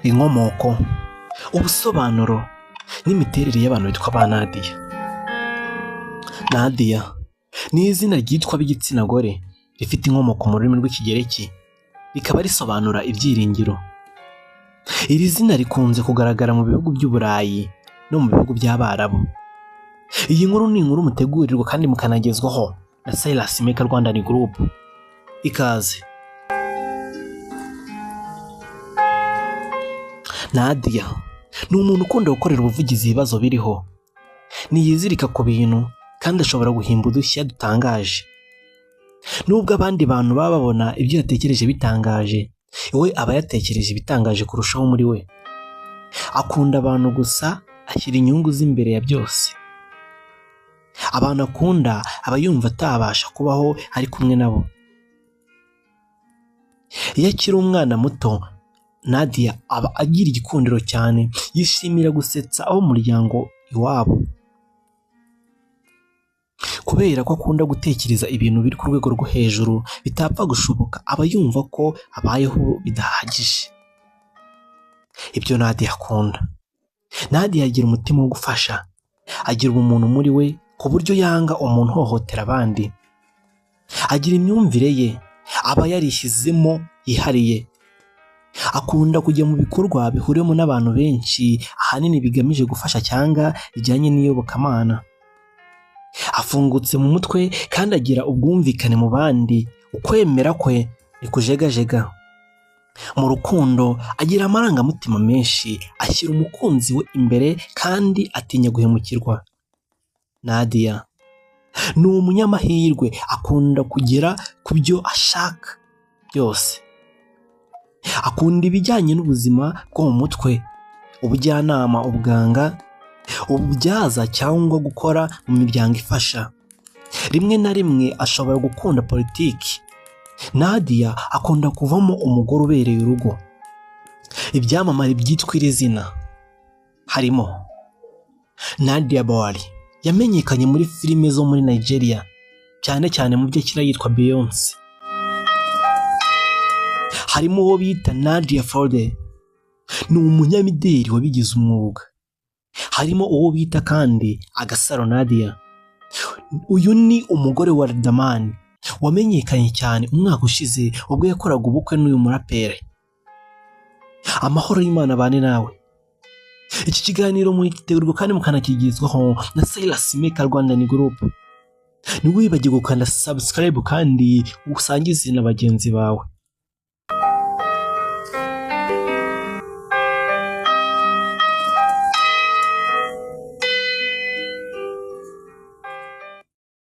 inkomoko, ubusobanuro n'imiterere y'abantu bitwa ba Nadia. Nadia ni izina ryitwa b'igitsina gore rifite inkomoko mu rurimi rw'ikigereki, rikaba risobanura ibyiringiro. Iri zina rikunze kugaragara mu bihugu by'Uburayi no mu bihugu by'Abarabu. Iyi nkuru ni inkuru mutegurirwa kandi mukanagezwaho na Silas Maker Rwanda Group. Ikaze. Nadia ni umuntu ukunda gukorera ubuvugizi ibibazo biriho, niyizirika ku bintu kandi ashobora guhimba udushya dutangaje. Nubwo abandi bantu baba babona ibyo yatekereje bitangaje, we aba yatekereje ibitangaje kurushaho muri we. Akunda abantu gusa, ashyira inyungu z'imbere ya byose. Abantu akunda aba yumva atabasha kubaho ari kumwe nabo. Iyo akiri umwana muto, Nadia aba agira igikundiro cyane, yishimira gusetsa abo mu muryango iwabo. Kubera ko akunda gutekereza ibintu biri ku rwego rwo hejuru bitapfa gushoboka, aba yumva ko abayeho bidahagije. Ibyo Nadia akunda. Nadia agira umutima wo gufasha, agira ubumuntu muri we ku buryo yanga umuntu uhohotera abandi. Agira imyumvire ye, aba yarishyizemo yihariye. Akunda kujya mu bikorwa bihuriwemo n'abantu benshi, ahanini bigamije gufasha cyangwa bijyanye n'iyobokamana. Afungutse mu mutwe kandi agira ubwumvikane mu bandi, ukwemera kwe ni kujegajega. Mu rukundo agira amarangamutima menshi, ashyira umukunzi we imbere kandi atinya guhemukirwa. Nadia ni umunyamahirwe, akunda kugera ku byo ashaka byose. Akunda ibijyanye n'ubuzima bwo mu mutwe, ubujyanama, ubuganga, ububyaza cyangwa gukora mu miryango ifasha. Rimwe na rimwe ashobora gukunda politiki. Nadia akunda kuvamo umugore ubereye urugo. Ibyamamare byitwa iri zina harimo Nadia Bowali, yamenyekanye muri filime zo muri Nigeria, cyane cyane mu byo akina yitwa Beyonce. Harimo uwo bita Nadia Forde, ni umunyamideli wabigize umwuga. Harimo uwo bita kandi Agasaro Nadia. Uyu ni umugore wa Riderman wamenyekanye cyane umwaka ushize ubwo yakoraga ubukwe n'uyu muraperi. Amahoro y'Imana bane nawe. Iki kiganiro mugitegurwa kandi mukanakigezwaho na Silas Maker Rwanda Group. Ntiwibagirwe gukanda subscribe kandi usangize na bagenzi bawe.